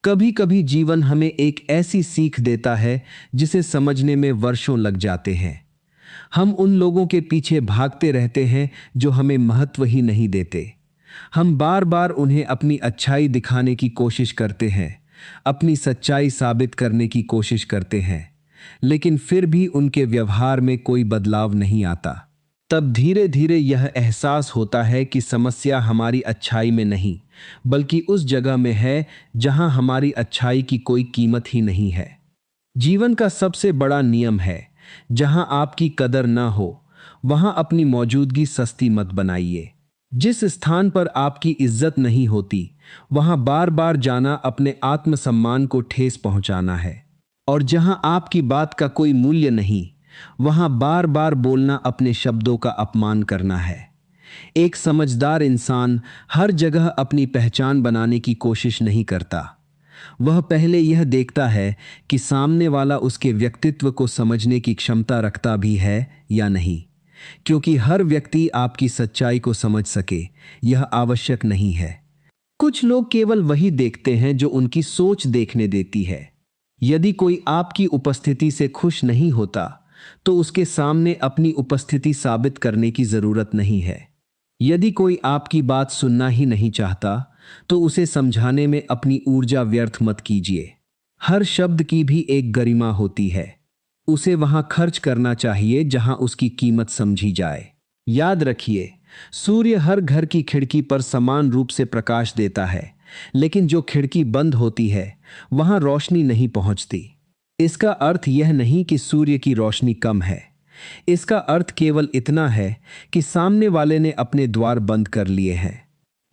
कभी कभी जीवन हमें एक ऐसी सीख देता है जिसे समझने में वर्षों लग जाते हैं। हम उन लोगों के पीछे भागते रहते हैं जो हमें महत्व ही नहीं देते। हम बार बार उन्हें अपनी अच्छाई दिखाने की कोशिश करते हैं, अपनी सच्चाई साबित करने की कोशिश करते हैं, लेकिन फिर भी उनके व्यवहार में कोई बदलाव नहीं आता। तब धीरे धीरे यह एहसास होता है कि समस्या हमारी अच्छाई में नहीं, बल्कि उस जगह में है जहां हमारी अच्छाई की कोई कीमत ही नहीं है। जीवन का सबसे बड़ा नियम है, जहां आपकी कदर ना हो वहां अपनी मौजूदगी सस्ती मत बनाइए। जिस स्थान पर आपकी इज्जत नहीं होती, वहां बार बार जाना अपने आत्मसम्मान को ठेस पहुंचाना है। और जहां आपकी बात का कोई मूल्य नहीं, वहां बार बार बोलना अपने शब्दों का अपमान करना है। एक समझदार इंसान हर जगह अपनी पहचान बनाने की कोशिश नहीं करता। वह पहले यह देखता है कि सामने वाला उसके व्यक्तित्व को समझने की क्षमता रखता भी है या नहीं, क्योंकि हर व्यक्ति आपकी सच्चाई को समझ सके यह आवश्यक नहीं है। कुछ लोग केवल वही देखते हैं जो उनकी सोच देखने देती है। यदि कोई आपकी उपस्थिति से खुश नहीं होता, तो उसके सामने अपनी उपस्थिति साबित करने की जरूरत नहीं है। यदि कोई आपकी बात सुनना ही नहीं चाहता, तो उसे समझाने में अपनी ऊर्जा व्यर्थ मत कीजिए। हर शब्द की भी एक गरिमा होती है। उसे वहां खर्च करना चाहिए जहां उसकी कीमत समझी जाए। याद रखिए, सूर्य हर घर की खिड़की पर समान रूप से प्रकाश देता है, लेकिन जो खिड़की बंद होती है वहां रोशनी नहीं पहुंचती। इसका अर्थ यह नहीं कि सूर्य की रोशनी कम है। इसका अर्थ केवल इतना है कि सामने वाले ने अपने द्वार बंद कर लिए हैं।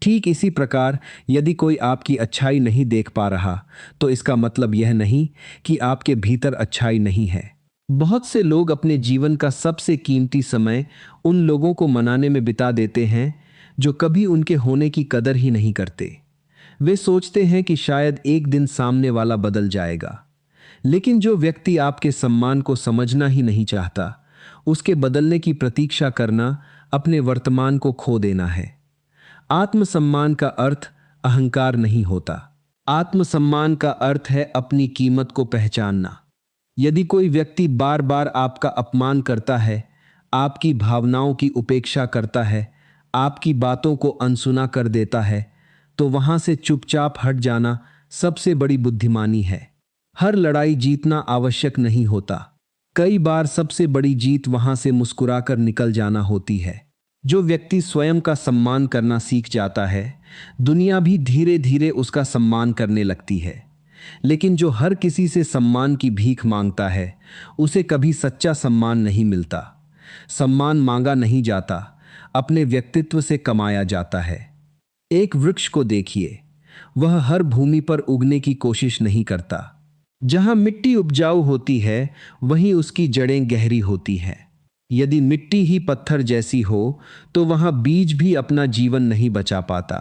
ठीक इसी प्रकार, यदि कोई आपकी अच्छाई नहीं देख पा रहा, तो इसका मतलब यह नहीं कि आपके भीतर अच्छाई नहीं है। बहुत से लोग अपने जीवन का सबसे कीमती समय उन लोगों को मनाने में बिता देते हैं जो कभी उनके होने की कदर ही नहीं करते। वे सोचते हैं कि शायद एक दिन सामने वाला बदल जाएगा, लेकिन जो व्यक्ति आपके सम्मान को समझना ही नहीं चाहता, उसके बदलने की प्रतीक्षा करना अपने वर्तमान को खो देना है। आत्मसम्मान का अर्थ अहंकार नहीं होता। आत्मसम्मान का अर्थ है अपनी कीमत को पहचानना। यदि कोई व्यक्ति बार बार आपका अपमान करता है, आपकी भावनाओं की उपेक्षा करता है, आपकी बातों को अनसुना कर देता है, तो वहां से चुपचाप हट जाना सबसे बड़ी बुद्धिमानी है। हर लड़ाई जीतना आवश्यक नहीं होता। कई बार सबसे बड़ी जीत वहां से मुस्कुराकर निकल जाना होती है। जो व्यक्ति स्वयं का सम्मान करना सीख जाता है, दुनिया भी धीरे धीरे उसका सम्मान करने लगती है। लेकिन जो हर किसी से सम्मान की भीख मांगता है, उसे कभी सच्चा सम्मान नहीं मिलता। सम्मान मांगा नहीं जाता, अपने व्यक्तित्व से कमाया जाता है। एक वृक्ष को देखिए, वह हर भूमि पर उगने की कोशिश नहीं करता। जहां मिट्टी उपजाऊ होती है, वहीं उसकी जड़ें गहरी होती हैं। यदि मिट्टी ही पत्थर जैसी हो, तो वहां बीज भी अपना जीवन नहीं बचा पाता।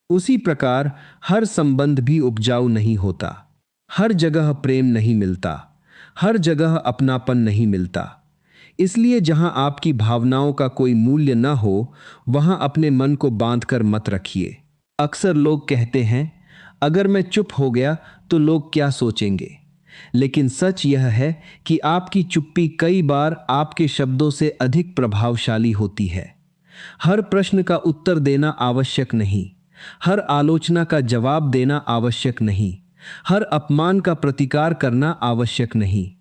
उसी प्रकार हर संबंध भी उपजाऊ नहीं होता। हर जगह प्रेम नहीं मिलता, हर जगह अपनापन नहीं मिलता। इसलिए जहां आपकी भावनाओं का कोई मूल्य न हो, वहां अपने मन को बांधकर मत रखिए। अक्सर लोग कहते हैं, अगर मैं चुप हो गया तो लोग क्या सोचेंगे। लेकिन सच यह है कि आपकी चुप्पी कई बार आपके शब्दों से अधिक प्रभावशाली होती है। हर प्रश्न का उत्तर देना आवश्यक नहीं, हर आलोचना का जवाब देना आवश्यक नहीं, हर अपमान का प्रतिकार करना आवश्यक नहीं।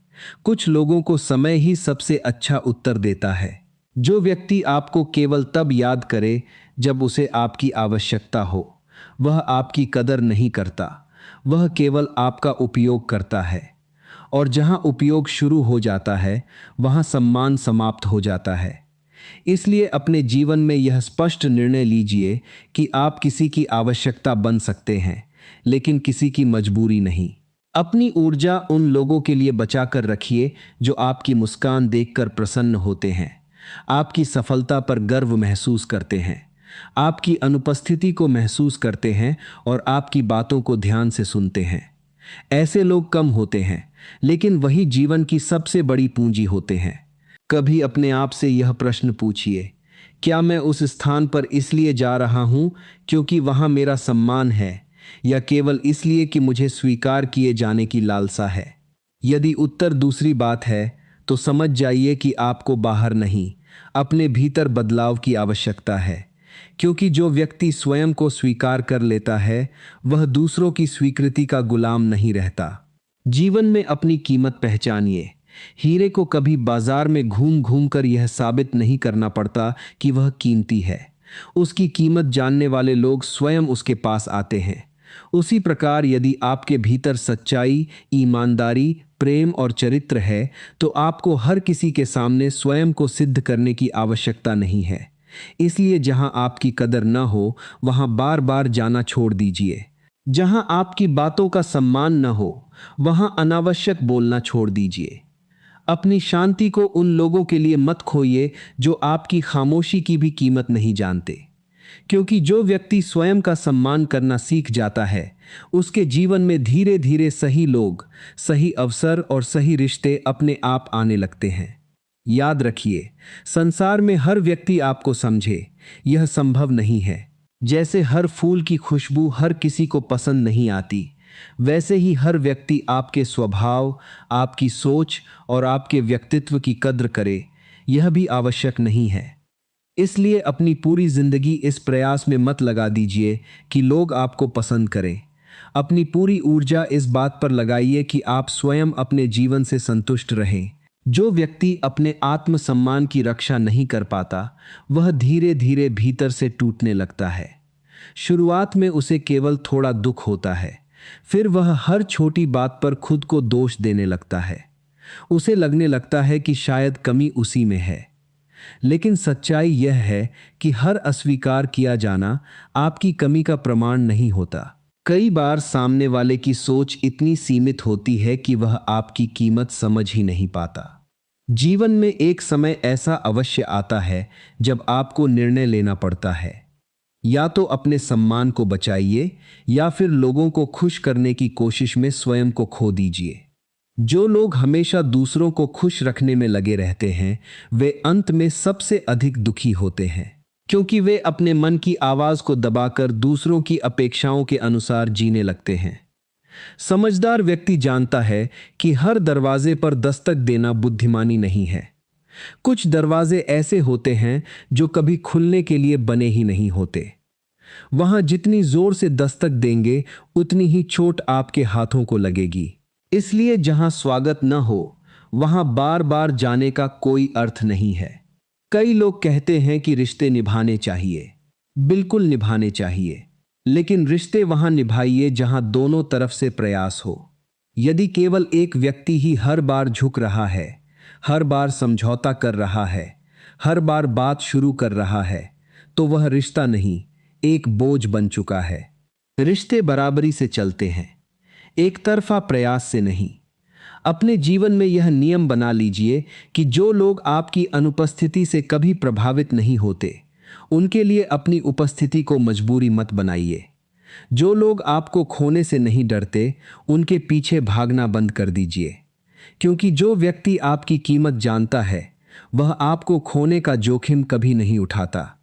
कुछ लोगों को समय ही सबसे अच्छा उत्तर देता है। जो व्यक्ति आपको केवल तब याद करे जब उसे आपकी आवश्यकता हो, वह आपकी कदर नहीं करता, वह केवल आपका उपयोग करता है। और जहां उपयोग शुरू हो जाता है, वहां सम्मान समाप्त हो जाता है। इसलिए अपने जीवन में यह स्पष्ट निर्णय लीजिए कि आप किसी की आवश्यकता बन सकते हैं, लेकिन किसी की मजबूरी नहीं। अपनी ऊर्जा उन लोगों के लिए बचाकर रखिए जो आपकी मुस्कान देखकर प्रसन्न होते हैं, आपकी सफलता पर गर्व महसूस करते हैं, आपकी अनुपस्थिति को महसूस करते हैं और आपकी बातों को ध्यान से सुनते हैं। ऐसे लोग कम होते हैं, लेकिन वही जीवन की सबसे बड़ी पूंजी होते हैं। कभी अपने आप से यह प्रश्न पूछिए, क्या मैं उस स्थान पर इसलिए जा रहा हूं क्योंकि वहां मेरा सम्मान है, या केवल इसलिए कि मुझे स्वीकार किए जाने की लालसा है? यदि उत्तर दूसरी बात है, तो समझ जाइए कि आपको बाहर नहीं, अपने भीतर बदलाव की आवश्यकता है। क्योंकि जो व्यक्ति स्वयं को स्वीकार कर लेता है, वह दूसरों की स्वीकृति का गुलाम नहीं रहता। जीवन में अपनी कीमत पहचानिए। हीरे को कभी बाजार में घूम घूम कर यह साबित नहीं करना पड़ता कि वह कीमती है। उसकी कीमत जानने वाले लोग स्वयं उसके पास आते हैं। उसी प्रकार यदि आपके भीतर सच्चाई, ईमानदारी, प्रेम और चरित्र है, तो आपको हर किसी के सामने स्वयं को सिद्ध करने की आवश्यकता नहीं है। इसलिए जहां आपकी कदर न हो, वहां बार बार जाना छोड़ दीजिए। जहां आपकी बातों का सम्मान न हो, वहां अनावश्यक बोलना छोड़ दीजिए। अपनी शांति को उन लोगों के लिए मत खोइए जो आपकी खामोशी की भी कीमत नहीं जानते। क्योंकि जो व्यक्ति स्वयं का सम्मान करना सीख जाता है, उसके जीवन में धीरे धीरे सही लोग, सही अवसर और सही रिश्ते अपने आप आने लगते हैं। याद रखिए, संसार में हर व्यक्ति आपको समझे, यह संभव नहीं है। जैसे हर फूल की खुशबू हर किसी को पसंद नहीं आती, वैसे ही हर व्यक्ति आपके स्वभाव, आपकी सोच और आपके व्यक्तित्व की कद्र करे, यह भी आवश्यक नहीं है। इसलिए अपनी पूरी जिंदगी इस प्रयास में मत लगा दीजिए कि लोग आपको पसंद करें। अपनी पूरी ऊर्जा इस बात पर लगाइए कि आप स्वयं अपने जीवन से संतुष्ट रहें। जो व्यक्ति अपने आत्मसम्मान की रक्षा नहीं कर पाता, वह धीरे धीरे भीतर से टूटने लगता है। शुरुआत में उसे केवल थोड़ा दुख होता है, फिर वह हर छोटी बात पर खुद को दोष देने लगता है। उसे लगने लगता है कि शायद कमी उसी में है। लेकिन सच्चाई यह है कि हर अस्वीकार किया जाना आपकी कमी का प्रमाण नहीं होता। कई बार सामने वाले की सोच इतनी सीमित होती है कि वह आपकी कीमत समझ ही नहीं पाता। जीवन में एक समय ऐसा अवश्य आता है जब आपको निर्णय लेना पड़ता है। या तो अपने सम्मान को बचाइए, या फिर लोगों को खुश करने की कोशिश में स्वयं को खो दीजिए। जो लोग हमेशा दूसरों को खुश रखने में लगे रहते हैं, वे अंत में सबसे अधिक दुखी होते हैं, क्योंकि वे अपने मन की आवाज को दबाकर दूसरों की अपेक्षाओं के अनुसार जीने लगते हैं। समझदार व्यक्ति जानता है कि हर दरवाजे पर दस्तक देना बुद्धिमानी नहीं है। कुछ दरवाजे ऐसे होते हैं जो कभी खुलने के लिए बने ही नहीं होते। वहां जितनी जोर से दस्तक देंगे, उतनी ही चोट आपके हाथों को लगेगी। इसलिए जहां स्वागत न हो, वहां बार बार जाने का कोई अर्थ नहीं है। कई लोग कहते हैं कि रिश्ते निभाने चाहिए। बिल्कुल निभाने चाहिए, लेकिन रिश्ते वहां निभाइए जहां दोनों तरफ से प्रयास हो। यदि केवल एक व्यक्ति ही हर बार झुक रहा है, हर बार समझौता कर रहा है, हर बार बात शुरू कर रहा है, तो वह रिश्ता नहीं, एक बोझ बन चुका है। रिश्ते बराबरी से चलते हैं, एक तरफा प्रयास से नहीं। अपने जीवन में यह नियम बना लीजिए कि जो लोग आपकी अनुपस्थिति से कभी प्रभावित नहीं होते, उनके लिए अपनी उपस्थिति को मजबूरी मत बनाइए। जो लोग आपको खोने से नहीं डरते, उनके पीछे भागना बंद कर दीजिए। क्योंकि जो व्यक्ति आपकी कीमत जानता है, वह आपको खोने का जोखिम कभी नहीं उठाता।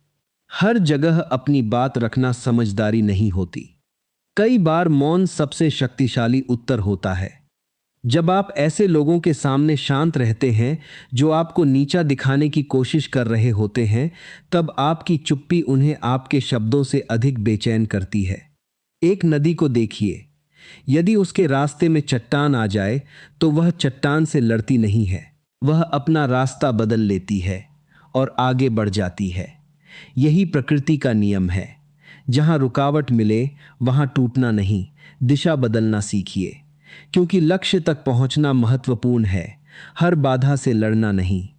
हर जगह अपनी बात रखना समझदारी नहीं होती। कई बार मौन सबसे शक्तिशाली उत्तर होता है। जब आप ऐसे लोगों के सामने शांत रहते हैं जो आपको नीचा दिखाने की कोशिश कर रहे होते हैं, तब आपकी चुप्पी उन्हें आपके शब्दों से अधिक बेचैन करती है। एक नदी को देखिए, यदि उसके रास्ते में चट्टान आ जाए, तो वह चट्टान से लड़ती नहीं है, वह अपना रास्ता बदल लेती है और आगे बढ़ जाती है। यही प्रकृति का नियम है। जहां रुकावट मिले, वहां टूटना नहीं, दिशा बदलना सीखिए। क्योंकि लक्ष्य तक पहुंचना महत्वपूर्ण है, हर बाधा से लड़ना नहीं।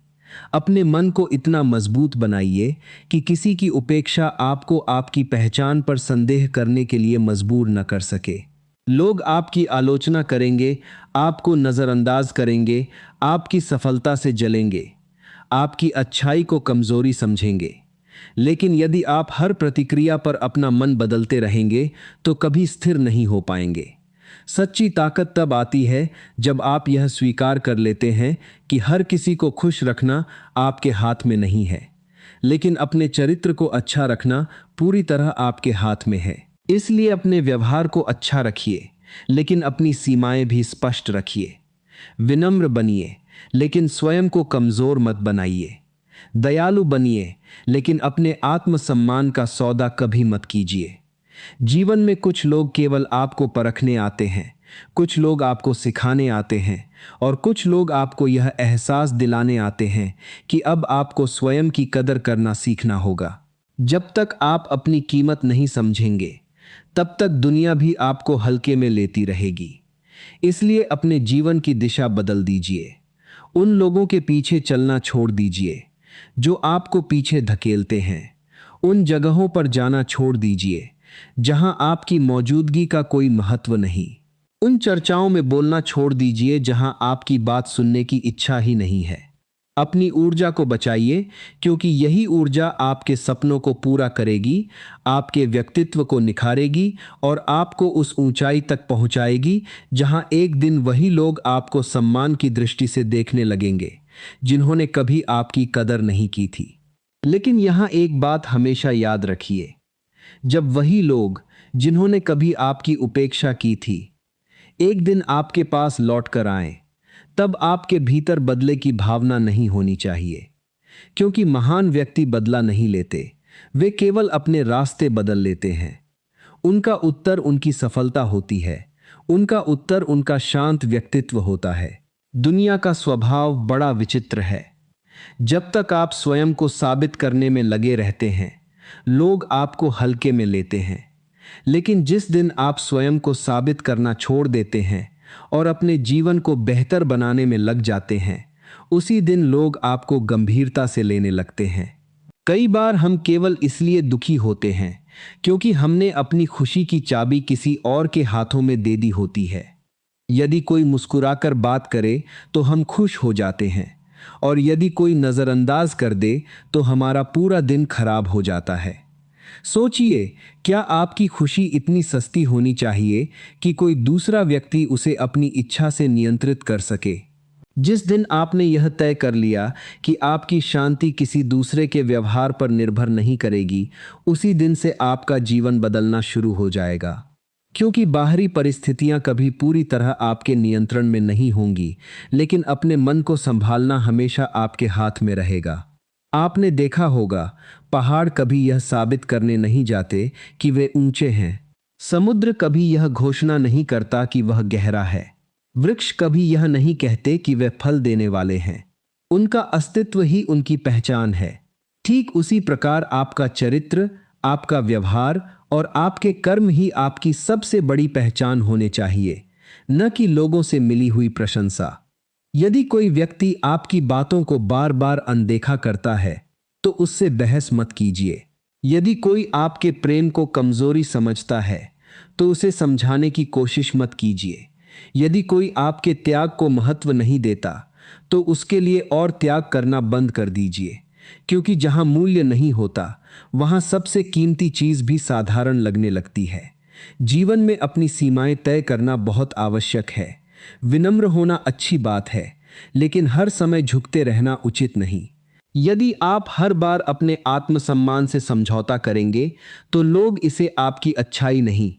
अपने मन को इतना मजबूत बनाइए कि किसी की उपेक्षा आपको आपकी पहचान पर संदेह करने के लिए मजबूर न कर सके। लोग आपकी आलोचना करेंगे, आपको नजरअंदाज करेंगे, आपकी सफलता से जलेंगे, आपकी अच्छाई को कमजोरी समझेंगे। लेकिन यदि आप हर प्रतिक्रिया पर अपना मन बदलते रहेंगे, तो कभी स्थिर नहीं हो पाएंगे। सच्ची ताकत तब आती है जब आप यह स्वीकार कर लेते हैं कि हर किसी को खुश रखना आपके हाथ में नहीं है, लेकिन अपने चरित्र को अच्छा रखना पूरी तरह आपके हाथ में है। इसलिए अपने व्यवहार को अच्छा रखिए, लेकिन अपनी सीमाएं भी स्पष्ट रखिए। विनम्र बनिए, लेकिन स्वयं को कमजोर मत बनाइए। दयालु बनिए, लेकिन अपने आत्मसम्मान का सौदा कभी मत कीजिए। जीवन में कुछ लोग केवल आपको परखने आते हैं, कुछ लोग आपको सिखाने आते हैं, और कुछ लोग आपको यह एहसास दिलाने आते हैं कि अब आपको स्वयं की कदर करना सीखना होगा। जब तक आप अपनी कीमत नहीं समझेंगे, तब तक दुनिया भी आपको हल्के में लेती रहेगी। इसलिए अपने जीवन की दिशा बदल दीजिए। उन लोगों के पीछे चलना छोड़ दीजिए जो आपको पीछे धकेलते हैं। उन जगहों पर जाना छोड़ दीजिए जहां आपकी मौजूदगी का कोई महत्व नहीं। उन चर्चाओं में बोलना छोड़ दीजिए जहां आपकी बात सुनने की इच्छा ही नहीं है। अपनी ऊर्जा को बचाइए, क्योंकि यही ऊर्जा आपके सपनों को पूरा करेगी, आपके व्यक्तित्व को निखारेगी और आपको उस ऊंचाई तक पहुंचाएगी जहां एक दिन वही लोग आपको सम्मान की दृष्टि से देखने लगेंगे जिन्होंने कभी आपकी कदर नहीं की थी। लेकिन यहां एक बात हमेशा याद रखिए, जब वही लोग जिन्होंने कभी आपकी उपेक्षा की थी एक दिन आपके पास लौट कर आए, तब आपके भीतर बदले की भावना नहीं होनी चाहिए। क्योंकि महान व्यक्ति बदला नहीं लेते, वे केवल अपने रास्ते बदल लेते हैं। उनका उत्तर उनकी सफलता होती है, उनका उत्तर उनका शांत व्यक्तित्व होता है। दुनिया का स्वभाव बड़ा विचित्र है। जब तक आप स्वयं को साबित करने में लगे रहते हैं, लोग आपको हल्के में लेते हैं। लेकिन जिस दिन आप स्वयं को साबित करना छोड़ देते हैं और अपने जीवन को बेहतर बनाने में लग जाते हैं, उसी दिन लोग आपको गंभीरता से लेने लगते हैं। कई बार हम केवल इसलिए दुखी होते हैं क्योंकि हमने अपनी खुशी की चाबी किसी और के हाथों में दे दी होती है। यदि कोई मुस्कुराकर बात करे तो हम खुश हो जाते हैं, और यदि कोई नजरअंदाज कर दे तो हमारा पूरा दिन खराब हो जाता है। सोचिए, क्या आपकी खुशी इतनी सस्ती होनी चाहिए कि कोई दूसरा व्यक्ति उसे अपनी इच्छा से नियंत्रित कर सके? जिस दिन आपने यह तय कर लिया कि आपकी शांति किसी दूसरे के व्यवहार पर निर्भर नहीं करेगी, उसी दिन से आपका जीवन बदलना शुरू हो जाएगा। क्योंकि बाहरी परिस्थितियां कभी पूरी तरह आपके नियंत्रण में नहीं होंगी, लेकिन अपने मन को संभालना हमेशा आपके हाथ में रहेगा। आपने देखा होगा, पहाड़ कभी यह साबित करने नहीं जाते कि वे ऊंचे हैं। समुद्र कभी यह घोषणा नहीं करता कि वह गहरा है। वृक्ष कभी यह नहीं कहते कि वे फल देने वाले हैं। उनका अस्तित्व ही उनकी पहचान है। ठीक उसी प्रकार आपका चरित्र, आपका व्यवहार और आपके कर्म ही आपकी सबसे बड़ी पहचान होने चाहिए, न कि लोगों से मिली हुई प्रशंसा। यदि कोई व्यक्ति आपकी बातों को बार बार अनदेखा करता है, तो उससे बहस मत कीजिए। यदि कोई आपके प्रेम को कमजोरी समझता है, तो उसे समझाने की कोशिश मत कीजिए। यदि कोई आपके त्याग को महत्व नहीं देता, तो उसके लिए और त्याग करना बंद कर दीजिए। क्योंकि जहां मूल्य नहीं होता, वहां सबसे कीमती चीज भी साधारण लगने लगती है। जीवन में अपनी सीमाएं तय करना बहुत आवश्यक है। विनम्र होना अच्छी बात है, लेकिन हर समय झुकते रहना उचित नहीं। यदि आप हर बार अपने आत्मसम्मान से समझौता करेंगे, तो लोग इसे आपकी अच्छाई नहीं,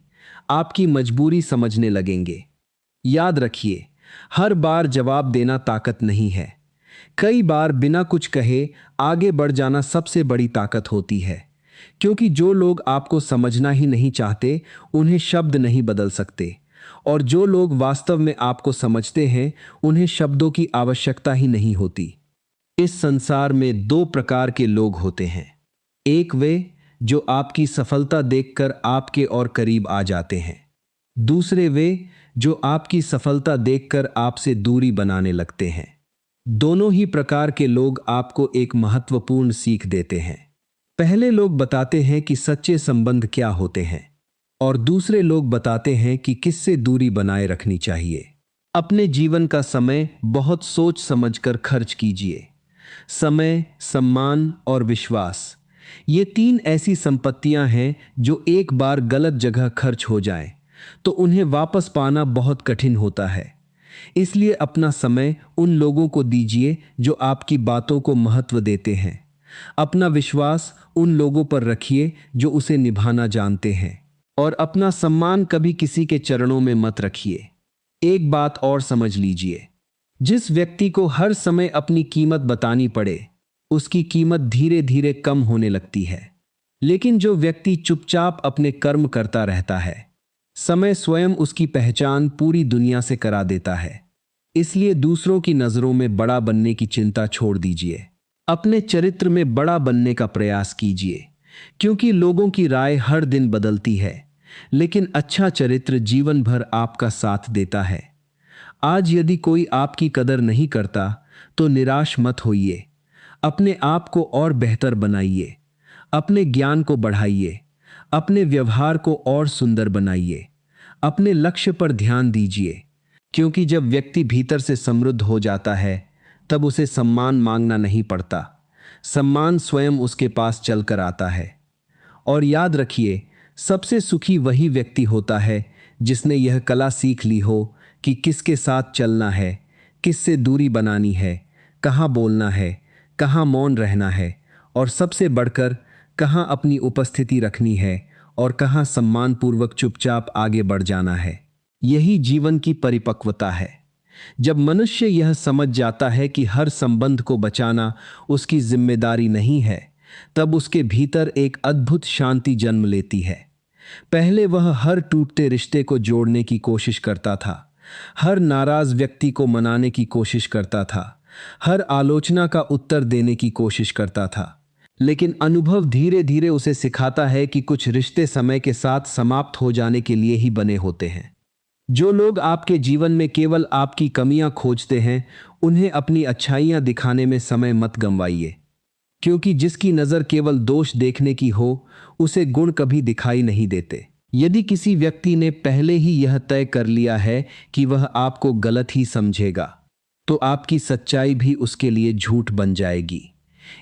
आपकी मजबूरी समझने लगेंगे। याद रखिए, हर बार जवाब देना ताकत नहीं है। कई बार बिना कुछ कहे आगे बढ़ जाना सबसे बड़ी ताकत होती है। क्योंकि जो लोग आपको समझना ही नहीं चाहते, उन्हें शब्द नहीं बदल सकते, और जो लोग वास्तव में आपको समझते हैं, उन्हें शब्दों की आवश्यकता ही नहीं होती। इस संसार में दो प्रकार के लोग होते हैं। एक वे जो आपकी सफलता देखकर आपके और करीब आ जाते हैं। दूसरे वे जो आपकी सफलता देखकर आपसे दूरी बनाने लगते हैं। दोनों ही प्रकार के लोग आपको एक महत्वपूर्ण सीख देते हैं। पहले लोग बताते हैं कि सच्चे संबंध क्या होते हैं, और दूसरे लोग बताते हैं कि किससे दूरी बनाए रखनी चाहिए। अपने जीवन का समय बहुत सोच समझकर खर्च कीजिए। समय, सम्मान और विश्वास, ये तीन ऐसी संपत्तियां हैं जो एक बार गलत जगह खर्च हो जाएं, तो उन्हें वापस पाना बहुत कठिन होता है। इसलिए अपना समय उन लोगों को दीजिए जो आपकी बातों को महत्व देते हैं। अपना विश्वास उन लोगों पर रखिए जो उसे निभाना जानते हैं। और अपना सम्मान कभी किसी के चरणों में मत रखिए। एक बात और समझ लीजिए, जिस व्यक्ति को हर समय अपनी कीमत बतानी पड़े, उसकी कीमत धीरे धीरे कम होने लगती है। लेकिन जो व्यक्ति चुपचाप अपने कर्म करता रहता है, समय स्वयं उसकी पहचान पूरी दुनिया से करा देता है। इसलिए दूसरों की नजरों में बड़ा बनने की चिंता छोड़ दीजिए। अपने चरित्र में बड़ा बनने का प्रयास कीजिए, क्योंकि लोगों की राय हर दिन बदलती है, लेकिन अच्छा चरित्र जीवन भर आपका साथ देता है। आज यदि कोई आपकी कदर नहीं करता, तो निराश मत होइए। अपने आप को और बेहतर बनाइए, अपने ज्ञान को बढ़ाइए, अपने व्यवहार को और सुंदर बनाइए, अपने लक्ष्य पर ध्यान दीजिए, क्योंकि जब व्यक्ति भीतर से समृद्ध हो जाता है, तब उसे सम्मान मांगना नहीं पड़ता। सम्मान स्वयं उसके पास चलकर आता है। और याद रखिए, सबसे सुखी वही व्यक्ति होता है जिसने यह कला सीख ली हो कि किसके साथ चलना है, किससे दूरी बनानी है, कहाँ बोलना है, कहाँ मौन रहना है, और सबसे बढ़कर कहाँ अपनी उपस्थिति रखनी है और कहाँ सम्मानपूर्वक चुपचाप आगे बढ़ जाना है। यही जीवन की परिपक्वता है। जब मनुष्य यह समझ जाता है कि हर संबंध को बचाना उसकी जिम्मेदारी नहीं है, तब उसके भीतर एक अद्भुत शांति जन्म लेती है। पहले वह हर टूटते रिश्ते को जोड़ने की कोशिश करता था, हर नाराज व्यक्ति को मनाने की कोशिश करता था, हर आलोचना का उत्तर देने की कोशिश करता था। लेकिन अनुभव धीरे धीरे उसे सिखाता है कि कुछ रिश्ते समय के साथ समाप्त हो जाने के लिए ही बने होते हैं। जो लोग आपके जीवन में केवल आपकी कमियां खोजते हैं, उन्हें अपनी अच्छाइयां दिखाने में समय मत गंवाइए, क्योंकि जिसकी नज़र केवल दोष देखने की हो, उसे गुण कभी दिखाई नहीं देते। यदि किसी व्यक्ति ने पहले ही यह तय कर लिया है कि वह आपको गलत ही समझेगा, तो आपकी सच्चाई भी उसके लिए झूठ बन जाएगी।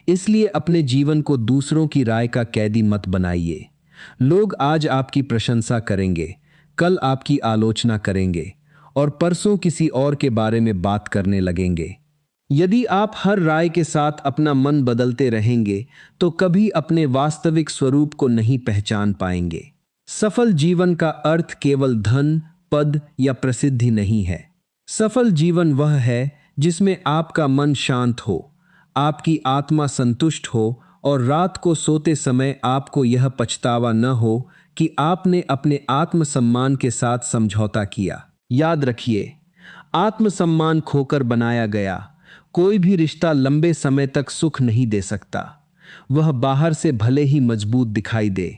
इसलिए अपने जीवन को दूसरों की राय का कैदी मत बनाइए। लोग आज आपकी प्रशंसा करेंगे, कल आपकी आलोचना करेंगे और परसों किसी और के बारे में बात करने लगेंगे। यदि आप हर राय के साथ अपना मन बदलते रहेंगे, तो कभी अपने वास्तविक स्वरूप को नहीं पहचान पाएंगे। सफल जीवन का अर्थ केवल धन, पद या प्रसिद्धि नहीं है। सफल जीवन वह है जिसमें आपका मन शांत हो, आपकी आत्मा संतुष्ट हो और रात को सोते समय आपको यह पछतावा न हो कि आपने अपने आत्मसम्मान के साथ समझौता किया। याद रखिए, आत्मसम्मान खोकर बनाया गया कोई भी रिश्ता लंबे समय तक सुख नहीं दे सकता। वह बाहर से भले ही मजबूत दिखाई दे,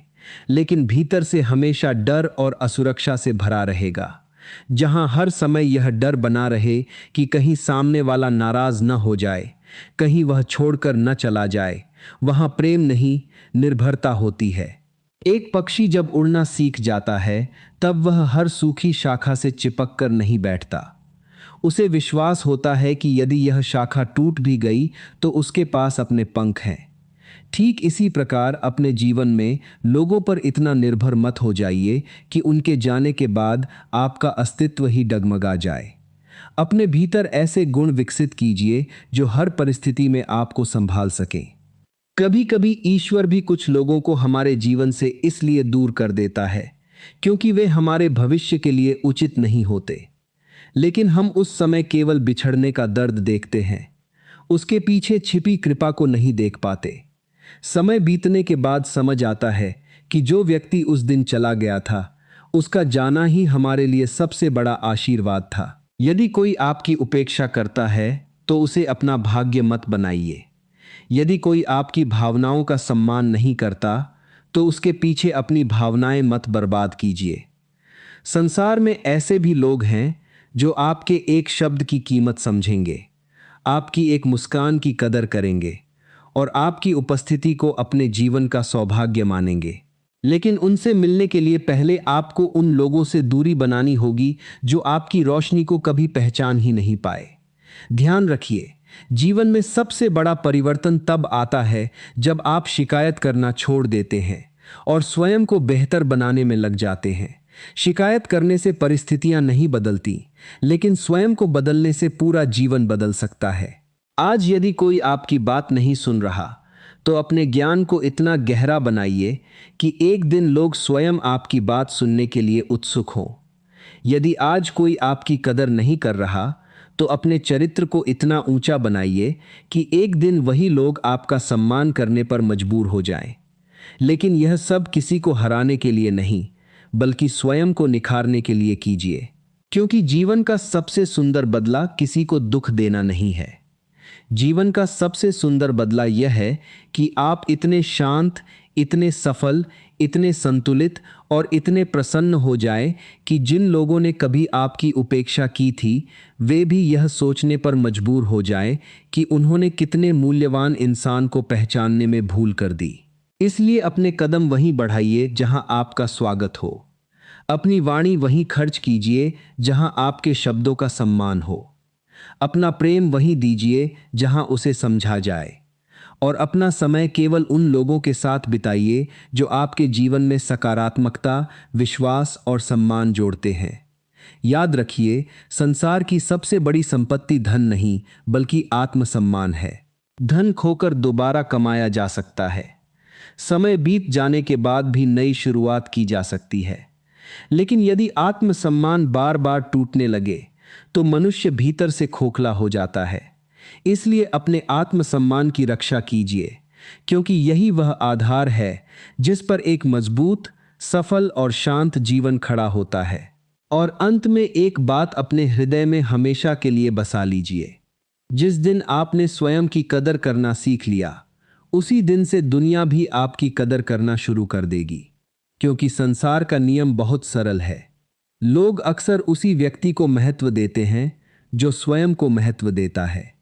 लेकिन भीतर से हमेशा डर और असुरक्षा से भरा रहेगा। जहां हर समय यह डर बना रहे कि कहीं सामने वाला नाराज न हो जाए, कहीं वह छोड़कर न चला जाए, वहां प्रेम नहीं, निर्भरता होती है। एक पक्षी जब उड़ना सीख जाता है, तब वह हर सूखी शाखा से चिपक कर नहीं बैठता। उसे विश्वास होता है कि यदि यह शाखा टूट भी गई, तो उसके पास अपने पंख हैं। ठीक इसी प्रकार अपने जीवन में लोगों पर इतना निर्भर मत हो जाइए कि उनके जाने के बाद आपका अस्तित्व ही डगमगा जाए। अपने भीतर ऐसे गुण विकसित कीजिए जो हर परिस्थिति में आपको संभाल सकें। कभी कभी ईश्वर भी कुछ लोगों को हमारे जीवन से इसलिए दूर कर देता है क्योंकि वे हमारे भविष्य के लिए उचित नहीं होते। लेकिन हम उस समय केवल बिछड़ने का दर्द देखते हैं, उसके पीछे छिपी कृपा को नहीं देख पाते। समय बीतने के बाद समझ आता है कि जो व्यक्ति उस दिन चला गया था, उसका जाना ही हमारे लिए सबसे बड़ा आशीर्वाद था। यदि कोई आपकी उपेक्षा करता है, तो उसे अपना भाग्य मत बनाइए। यदि कोई आपकी भावनाओं का सम्मान नहीं करता, तो उसके पीछे अपनी भावनाएं मत बर्बाद कीजिए। संसार में ऐसे भी लोग हैं जो आपके एक शब्द की कीमत समझेंगे, आपकी एक मुस्कान की कदर करेंगे और आपकी उपस्थिति को अपने जीवन का सौभाग्य मानेंगे। लेकिन उनसे मिलने के लिए पहले आपको उन लोगों से दूरी बनानी होगी जो आपकी रोशनी को कभी पहचान ही नहीं पाए। ध्यान रखिए, जीवन में सबसे बड़ा परिवर्तन तब आता है जब आप शिकायत करना छोड़ देते हैं और स्वयं को बेहतर बनाने में लग जाते हैं। शिकायत करने से परिस्थितियां नहीं बदलती, लेकिन स्वयं को बदलने से पूरा जीवन बदल सकता है। आज यदि कोई आपकी बात नहीं सुन रहा, तो अपने ज्ञान को इतना गहरा बनाइए कि एक दिन लोग स्वयं आपकी बात सुनने के लिए उत्सुक हों। यदि आज कोई आपकी कदर नहीं कर रहा, तो अपने चरित्र को इतना ऊंचा बनाइए कि एक दिन वही लोग आपका सम्मान करने पर मजबूर हो जाएं। लेकिन यह सब किसी को हराने के लिए नहीं, बल्कि स्वयं को निखारने के लिए कीजिए, क्योंकि जीवन का सबसे सुंदर बदला किसी को दुख देना नहीं है। जीवन का सबसे सुंदर बदला यह है कि आप इतने शांत, इतने सफल, इतने संतुलित और इतने प्रसन्न हो जाए कि जिन लोगों ने कभी आपकी उपेक्षा की थी, वे भी यह सोचने पर मजबूर हो जाए कि उन्होंने कितने मूल्यवान इंसान को पहचानने में भूल कर दी। इसलिए अपने कदम वहीं बढ़ाइए जहां आपका स्वागत हो। अपनी वाणी वहीं खर्च कीजिए जहां आपके शब्दों का सम्मान हो। अपना प्रेम वहीं दीजिए जहां उसे समझा जाए। और अपना समय केवल उन लोगों के साथ बिताइए जो आपके जीवन में सकारात्मकता, विश्वास और सम्मान जोड़ते हैं। याद रखिए, संसार की सबसे बड़ी संपत्ति धन नहीं, बल्कि आत्मसम्मान है। धन खोकर दोबारा कमाया जा सकता है, समय बीत जाने के बाद भी नई शुरुआत की जा सकती है, लेकिन यदि आत्मसम्मान बार बार टूटने लगे तो मनुष्य भीतर से खोखला हो जाता है। इसलिए अपने आत्मसम्मान की रक्षा कीजिए, क्योंकि यही वह आधार है जिस पर एक मजबूत, सफल और शांत जीवन खड़ा होता है। और अंत में एक बात अपने हृदय में हमेशा के लिए बसा लीजिए, जिस दिन आपने स्वयं की कदर करना सीख लिया, उसी दिन से दुनिया भी आपकी कदर करना शुरू कर देगी। क्योंकि संसार का नियम बहुत सरल है। लोग अक्सर उसी व्यक्ति को महत्व देते हैं जो स्वयं को महत्व देता है।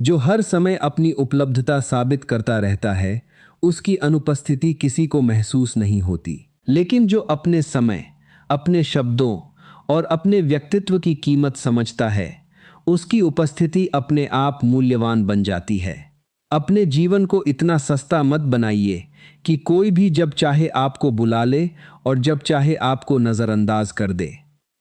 जो हर समय अपनी उपलब्धता साबित करता रहता है, उसकी अनुपस्थिति किसी को महसूस नहीं होती। लेकिन जो अपने समय, अपने शब्दों और अपने व्यक्तित्व की कीमत समझता है, उसकी उपस्थिति अपने आप मूल्यवान बन जाती है। अपने जीवन को इतना सस्ता मत बनाइए कि कोई भी जब चाहे आपको बुला ले और जब चाहे आपको नजरअंदाज कर दे।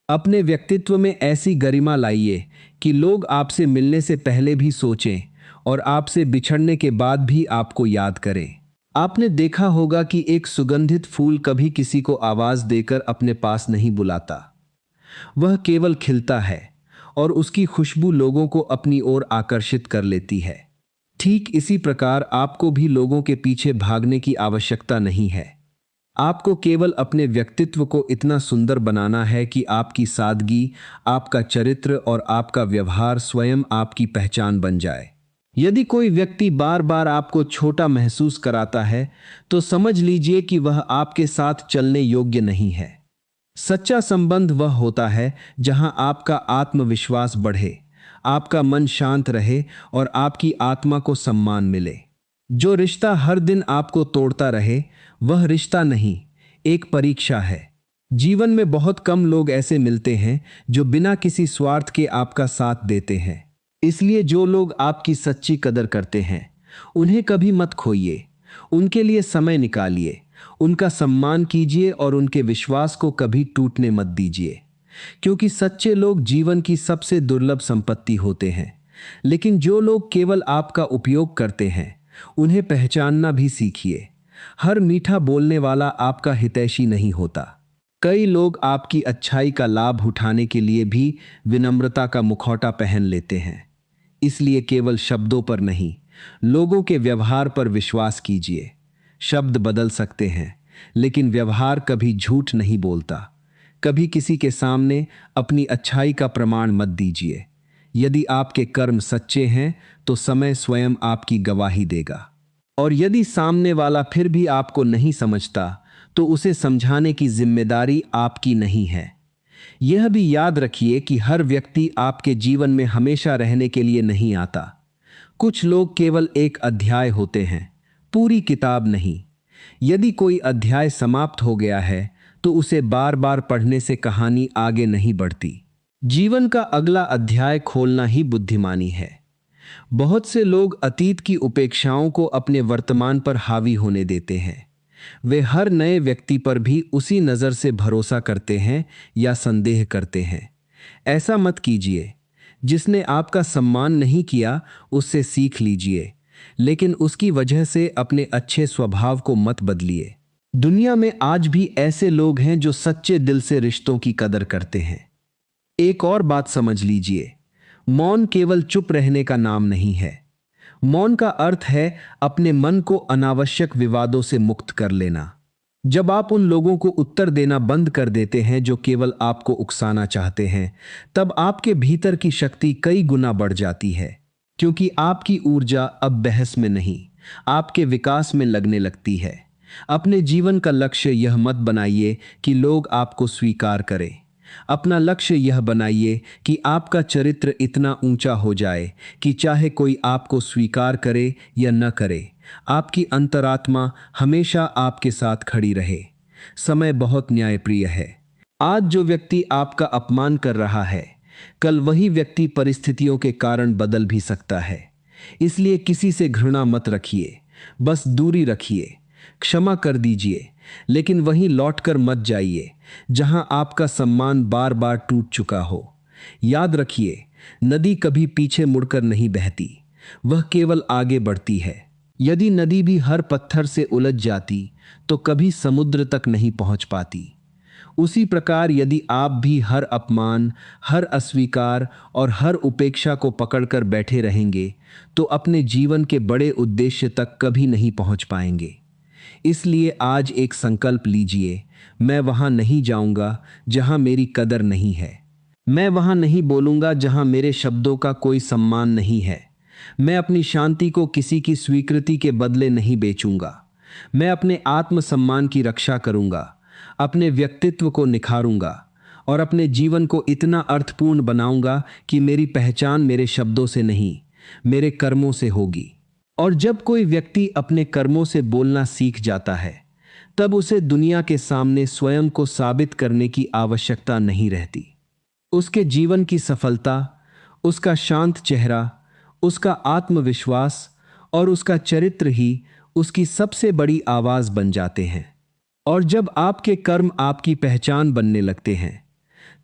अपने व्यक्तित्व में ऐसी गरिमा लाइए कि लोग आपसे मिलने से पहले भी सोचें और आपसे बिछड़ने के बाद भी आपको याद करें। आपने देखा होगा कि एक सुगंधित फूल कभी किसी को आवाज देकर अपने पास नहीं बुलाता। वह केवल खिलता है और उसकी खुशबू लोगों को अपनी ओर आकर्षित कर लेती है। ठीक इसी प्रकार आपको भी लोगों के पीछे भागने की आवश्यकता नहीं है। आपको केवल अपने व्यक्तित्व को इतना सुंदर बनाना है कि आपकी सादगी, आपका चरित्र और आपका व्यवहार स्वयं आपकी पहचान बन जाए। यदि कोई व्यक्ति बार बार आपको छोटा महसूस कराता है, तो समझ लीजिए कि वह आपके साथ चलने योग्य नहीं है। सच्चा संबंध वह होता है जहां आपका आत्मविश्वास बढ़े, आपका मन शांत रहे और आपकी आत्मा को सम्मान मिले। जो रिश्ता हर दिन आपको तोड़ता रहे, वह रिश्ता नहीं, एक परीक्षा है। जीवन में बहुत कम लोग ऐसे मिलते हैं जो बिना किसी स्वार्थ के आपका साथ देते हैं। इसलिए जो लोग आपकी सच्ची कदर करते हैं, उन्हें कभी मत खोइए। उनके लिए समय निकालिए, उनका सम्मान कीजिए और उनके विश्वास को कभी टूटने मत दीजिए। क्योंकि सच्चे लोग जीवन की सबसे दुर्लभ संपत्ति होते हैं। लेकिन जो लोग केवल आपका उपयोग करते हैं, उन्हें पहचानना भी सीखिए। हर मीठा बोलने वाला आपका हितैषी नहीं होता। कई लोग आपकी अच्छाई का लाभ उठाने के लिए भी विनम्रता का मुखौटा पहन लेते हैं। इसलिए केवल शब्दों पर नहीं, लोगों के व्यवहार पर विश्वास कीजिए। शब्द बदल सकते हैं, लेकिन व्यवहार कभी झूठ नहीं बोलता। कभी किसी के सामने अपनी अच्छाई का प्रमाण मत दीजिए। यदि आपके कर्म सच्चे हैं, तो समय स्वयं आपकी गवाही देगा। और यदि सामने वाला फिर भी आपको नहीं समझता, तो उसे समझाने की जिम्मेदारी आपकी नहीं है। यह भी याद रखिए कि हर व्यक्ति आपके जीवन में हमेशा रहने के लिए नहीं आता। कुछ लोग केवल एक अध्याय होते हैं, पूरी किताब नहीं। यदि कोई अध्याय समाप्त हो गया है, तो उसे बार बार पढ़ने से कहानी आगे नहीं बढ़ती। जीवन का अगला अध्याय खोलना ही बुद्धिमानी है। बहुत से लोग अतीत की उपेक्षाओं को अपने वर्तमान पर हावी होने देते हैं। वे हर नए व्यक्ति पर भी उसी नज़र से भरोसा करते हैं या संदेह करते हैं। ऐसा मत कीजिए। जिसने आपका सम्मान नहीं किया, उससे सीख लीजिए। लेकिन उसकी वजह से अपने अच्छे स्वभाव को मत बदलिए। दुनिया में आज भी ऐसे लोग हैं जो सच्चे दिल से रिश्तों की कदर करते हैं। एक और बात समझ लीजिए, मौन केवल चुप रहने का नाम नहीं है। मौन का अर्थ है अपने मन को अनावश्यक विवादों से मुक्त कर लेना। जब आप उन लोगों को उत्तर देना बंद कर देते हैं जो केवल आपको उकसाना चाहते हैं, तब आपके भीतर की शक्ति कई गुना बढ़ जाती है, क्योंकि आपकी ऊर्जा अब बहस में नहीं, आपके विकास में लगने लगती है। अपने जीवन का लक्ष्य यह मत बनाइए कि लोग आपको स्वीकार करें। अपना लक्ष्य यह बनाइए कि आपका चरित्र इतना ऊंचा हो जाए कि चाहे कोई आपको स्वीकार करे या न करे, आपकी अंतरात्मा हमेशा आपके साथ खड़ी रहे। समय बहुत न्यायप्रिय है। आज जो व्यक्ति आपका अपमान कर रहा है, कल वही व्यक्ति परिस्थितियों के कारण बदल भी सकता है। इसलिए किसी से घृणा मत रखिए, बस दूरी रखिए। क्षमा कर दीजिए, लेकिन वहीं लौटकर मत जाइए जहां आपका सम्मान बार बार टूट चुका हो। याद रखिए, नदी कभी पीछे मुड़कर नहीं बहती, वह केवल आगे बढ़ती है। यदि नदी भी हर पत्थर से उलझ जाती तो कभी समुद्र तक नहीं पहुंच पाती। उसी प्रकार यदि आप भी हर अपमान, हर अस्वीकार और हर उपेक्षा को पकड़कर बैठे रहेंगे तो अपने जीवन के बड़े उद्देश्य तक कभी नहीं पहुंच पाएंगे। इसलिए आज एक संकल्प लीजिए, मैं वहां नहीं जाऊंगा जहां मेरी कदर नहीं है। मैं वहां नहीं बोलूंगा जहां मेरे शब्दों का कोई सम्मान नहीं है। मैं अपनी शांति को किसी की स्वीकृति के बदले नहीं बेचूंगा। मैं अपने आत्मसम्मान की रक्षा करूंगा, अपने व्यक्तित्व को निखारूंगा और अपने जीवन को इतना अर्थपूर्ण बनाऊंगा कि मेरी पहचान मेरे शब्दों से नहीं, मेरे कर्मों से होगी। और जब कोई व्यक्ति अपने कर्मों से बोलना सीख जाता है, तब उसे दुनिया के सामने स्वयं को साबित करने की आवश्यकता नहीं रहती। उसके जीवन की सफलता, उसका शांत चेहरा, उसका आत्मविश्वास और उसका चरित्र ही उसकी सबसे बड़ी आवाज बन जाते हैं। और जब आपके कर्म आपकी पहचान बनने लगते हैं,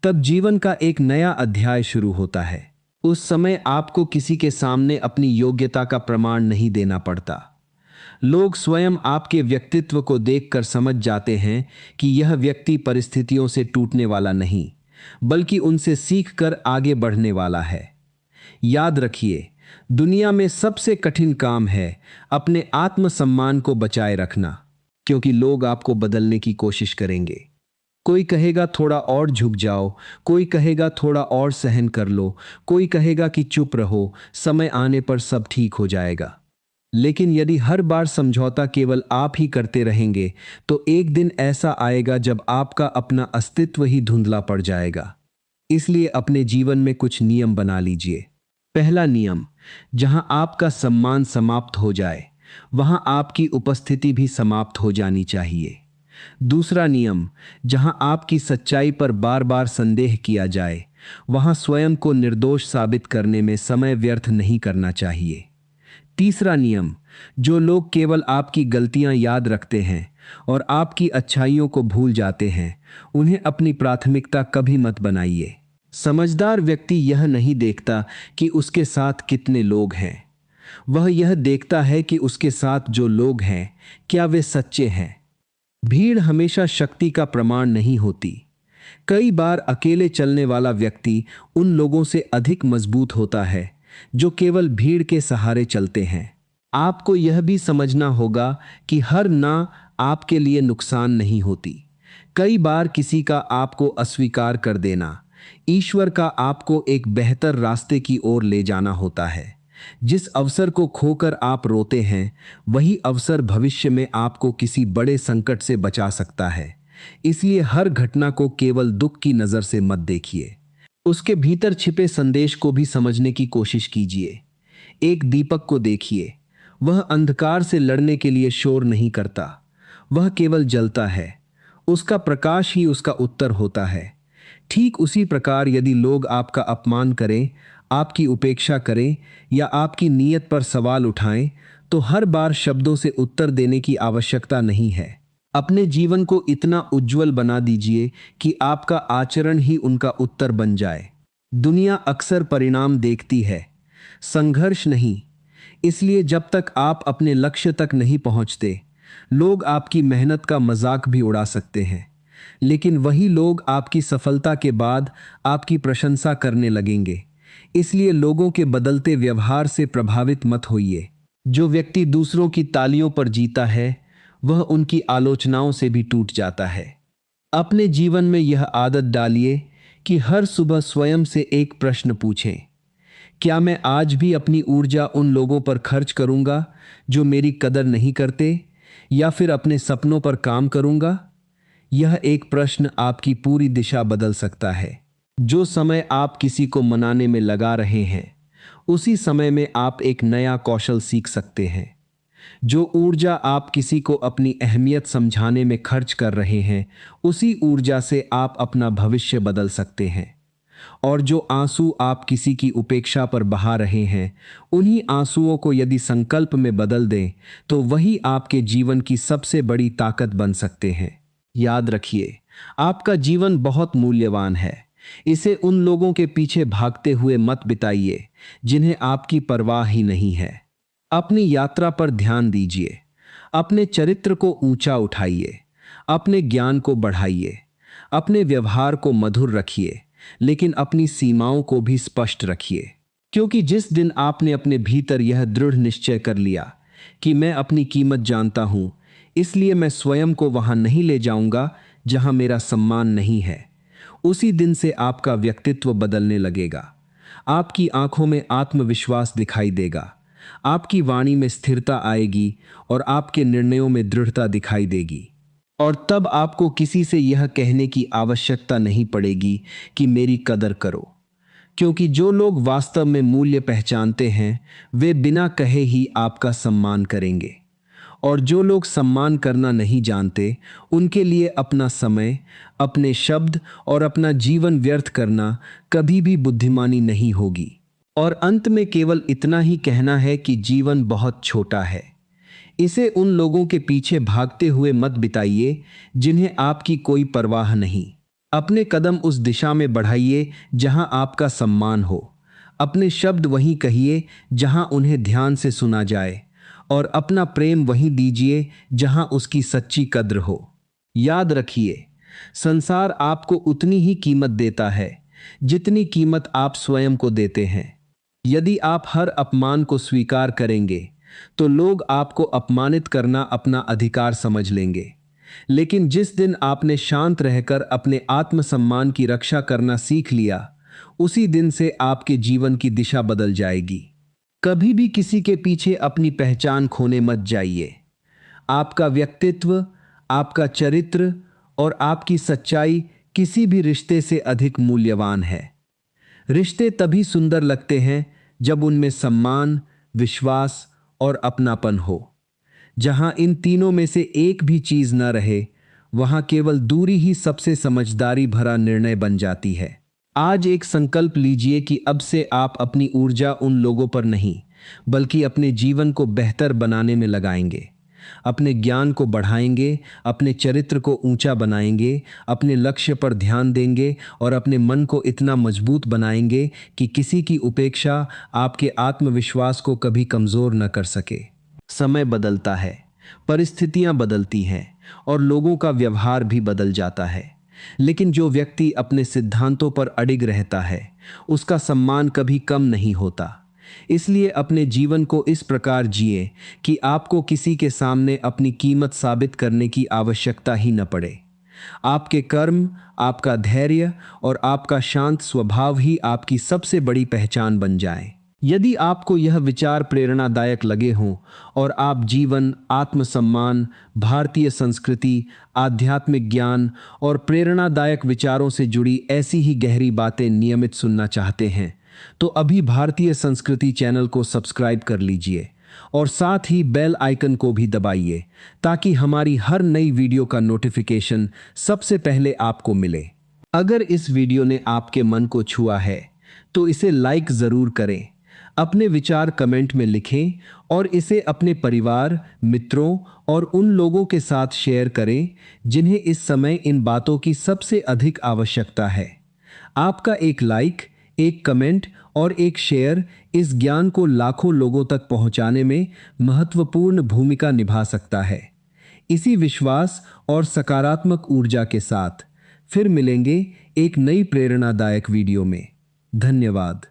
तब जीवन का एक नया अध्याय शुरू होता है। उस समय आपको किसी के सामने अपनी योग्यता का प्रमाण नहीं देना पड़ता। लोग स्वयं आपके व्यक्तित्व को देखकर समझ जाते हैं कि यह व्यक्ति परिस्थितियों से टूटने वाला नहीं, बल्कि उनसे सीखकर आगे बढ़ने वाला है। याद रखिए, दुनिया में सबसे कठिन काम है अपने आत्मसम्मान को बचाए रखना, क्योंकि लोग आपको बदलने की कोशिश करेंगे। कोई कहेगा थोड़ा और झुक जाओ, कोई कहेगा थोड़ा और सहन कर लो, कोई कहेगा कि चुप रहो, समय आने पर सब ठीक हो जाएगा। लेकिन यदि हर बार समझौता केवल आप ही करते रहेंगे, तो एक दिन ऐसा आएगा जब आपका अपना अस्तित्व ही धुंधला पड़ जाएगा। इसलिए अपने जीवन में कुछ नियम बना लीजिए। पहला नियम, जहां आपका सम्मान समाप्त हो जाए, वहां आपकी उपस्थिति भी समाप्त हो जानी चाहिए। दूसरा नियम, जहां आपकी सच्चाई पर बार बार संदेह किया जाए, वहां स्वयं को निर्दोष साबित करने में समय व्यर्थ नहीं करना चाहिए। तीसरा नियम, जो लोग केवल आपकी गलतियां याद रखते हैं और आपकी अच्छाइयों को भूल जाते हैं, उन्हें अपनी प्राथमिकता कभी मत बनाइए। समझदार व्यक्ति यह नहीं देखता कि उसके साथ कितने लोग हैं, वह यह देखता है कि उसके साथ जो लोग हैं, क्या वे सच्चे हैं। भीड़ हमेशा शक्ति का प्रमाण नहीं होती। कई बार अकेले चलने वाला व्यक्ति उन लोगों से अधिक मजबूत होता है जो केवल भीड़ के सहारे चलते हैं। आपको यह भी समझना होगा कि हर ना आपके लिए नुकसान नहीं होती। कई बार किसी का आपको अस्वीकार कर देना ईश्वर का आपको एक बेहतर रास्ते की ओर ले जाना होता है। जिस अवसर को खोकर आप रोते हैं, वही अवसर भविष्य में आपको किसी बड़े संकट से बचा सकता है। इसलिए हर घटना को केवल दुख की नजर से मत देखिए, उसके भीतर छिपे संदेश को भी समझने की कोशिश कीजिए। एक दीपक को देखिए, वह अंधकार से लड़ने के लिए शोर नहीं करता, वह केवल जलता है। उसका प्रकाश ही उसका उत्तर होता है। ठीक उसी प्रकार यदि लोग आपका अपमान करें, आपकी उपेक्षा करें या आपकी नीयत पर सवाल उठाएं, तो हर बार शब्दों से उत्तर देने की आवश्यकता नहीं है। अपने जीवन को इतना उज्जवल बना दीजिए कि आपका आचरण ही उनका उत्तर बन जाए। दुनिया अक्सर परिणाम देखती है, संघर्ष नहीं। इसलिए जब तक आप अपने लक्ष्य तक नहीं पहुंचते, लोग आपकी मेहनत का मजाक भी उड़ा सकते हैं, लेकिन वही लोग आपकी सफलता के बाद आपकी प्रशंसा करने लगेंगे। इसलिए लोगों के बदलते व्यवहार से प्रभावित मत होइए। जो व्यक्ति दूसरों की तालियों पर जीता है, वह उनकी आलोचनाओं से भी टूट जाता है। अपने जीवन में यह आदत डालिए कि हर सुबह स्वयं से एक प्रश्न पूछें, क्या मैं आज भी अपनी ऊर्जा उन लोगों पर खर्च करूंगा जो मेरी कदर नहीं करते, या फिर अपने सपनों पर काम करूंगा? यह एक प्रश्न आपकी पूरी दिशा बदल सकता है। जो समय आप किसी को मनाने में लगा रहे हैं, उसी समय में आप एक नया कौशल सीख सकते हैं। जो ऊर्जा आप किसी को अपनी अहमियत समझाने में खर्च कर रहे हैं, उसी ऊर्जा से आप अपना भविष्य बदल सकते हैं। और जो आंसू आप किसी की उपेक्षा पर बहा रहे हैं, उन्हीं आंसुओं को यदि संकल्प में बदल दें, तो वही आपके जीवन की सबसे बड़ी ताकत बन सकते हैं। याद रखिए, आपका जीवन बहुत मूल्यवान है। इसे उन लोगों के पीछे भागते हुए मत बिताइए जिन्हें आपकी परवाह ही नहीं है। अपनी यात्रा पर ध्यान दीजिए, अपने चरित्र को ऊंचा उठाइए, अपने ज्ञान को बढ़ाइए, अपने व्यवहार को मधुर रखिए, लेकिन अपनी सीमाओं को भी स्पष्ट रखिए। क्योंकि जिस दिन आपने अपने भीतर यह दृढ़ निश्चय कर लिया कि मैं अपनी कीमत जानता हूं, इसलिए मैं स्वयं को वहां नहीं ले जाऊंगा जहां मेरा सम्मान नहीं है, उसी दिन से आपका व्यक्तित्व बदलने लगेगा। आपकी आंखों में आत्मविश्वास दिखाई देगा, आपकी वाणी में स्थिरता आएगी और आपके निर्णयों में दृढ़ता दिखाई देगी। और तब आपको किसी से यह कहने की आवश्यकता नहीं पड़ेगी कि मेरी कदर करो, क्योंकि जो लोग वास्तव में मूल्य पहचानते हैं, वे बिना कहे ही आपका सम्मान करेंगे। और जो लोग सम्मान करना नहीं जानते, उनके लिए अपना समय, अपने शब्द और अपना जीवन व्यर्थ करना कभी भी बुद्धिमानी नहीं होगी। और अंत में केवल इतना ही कहना है कि जीवन बहुत छोटा है। इसे उन लोगों के पीछे भागते हुए मत बिताइए जिन्हें आपकी कोई परवाह नहीं। अपने कदम उस दिशा में बढ़ाइए जहां आपका सम्मान हो। अपने शब्द वहीं कहिए जहां उन्हें ध्यान से सुना जाए, और अपना प्रेम वहीं दीजिए जहां उसकी सच्ची कद्र हो। याद रखिए, संसार आपको उतनी ही कीमत देता है जितनी कीमत आप स्वयं को देते हैं। यदि आप हर अपमान को स्वीकार करेंगे, तो लोग आपको अपमानित करना अपना अधिकार समझ लेंगे। लेकिन जिस दिन आपने शांत रहकर अपने आत्मसम्मान की रक्षा करना सीख लिया, उसी दिन से आपके जीवन की दिशा बदल जाएगी। कभी भी किसी के पीछे अपनी पहचान खोने मत जाइए। आपका व्यक्तित्व, आपका चरित्र और आपकी सच्चाई किसी भी रिश्ते से अधिक मूल्यवान है। रिश्ते तभी सुंदर लगते हैं जब उनमें सम्मान, विश्वास और अपनापन हो। जहां इन तीनों में से एक भी चीज न रहे, वहां केवल दूरी ही सबसे समझदारी भरा निर्णय बन जाती है। आज एक संकल्प लीजिए कि अब से आप अपनी ऊर्जा उन लोगों पर नहीं, बल्कि अपने जीवन को बेहतर बनाने में लगाएंगे। अपने ज्ञान को बढ़ाएंगे, अपने चरित्र को ऊंचा बनाएंगे, अपने लक्ष्य पर ध्यान देंगे और अपने मन को इतना मजबूत बनाएंगे कि किसी की उपेक्षा आपके आत्मविश्वास को कभी कमजोर न कर सके। समय बदलता है, परिस्थितियां बदलती हैं और लोगों का व्यवहार भी बदल जाता है, लेकिन जो व्यक्ति अपने सिद्धांतों पर अडिग रहता है, उसका सम्मान कभी कम नहीं होता। इसलिए अपने जीवन को इस प्रकार जिए कि आपको किसी के सामने अपनी कीमत साबित करने की आवश्यकता ही न पड़े। आपके कर्म, आपका धैर्य और आपका शांत स्वभाव ही आपकी सबसे बड़ी पहचान बन जाएं। यदि आपको यह विचार प्रेरणादायक लगे हों और आप जीवन, आत्मसम्मान, भारतीय संस्कृति, आध्यात्मिक ज्ञान और प्रेरणादायक विचारों से जुड़ी ऐसी ही गहरी बातें नियमित सुनना चाहते हैं, तो अभी भारतीय संस्कृति चैनल को सब्सक्राइब कर लीजिए और साथ ही बेल आइकन को भी दबाइए, ताकि हमारी हर नई वीडियो का नोटिफिकेशन सबसे पहले आपको मिले। अगर इस वीडियो ने आपके मन को छुआ है, तो इसे लाइक ज़रूर करें, अपने विचार कमेंट में लिखें और इसे अपने परिवार, मित्रों और उन लोगों के साथ शेयर करें जिन्हें इस समय इन बातों की सबसे अधिक आवश्यकता है। आपका एक लाइक, एक कमेंट और एक शेयर इस ज्ञान को लाखों लोगों तक पहुंचाने में महत्वपूर्ण भूमिका निभा सकता है। इसी विश्वास और सकारात्मक ऊर्जा के साथ फिर मिलेंगे एक नई प्रेरणादायक वीडियो में। धन्यवाद।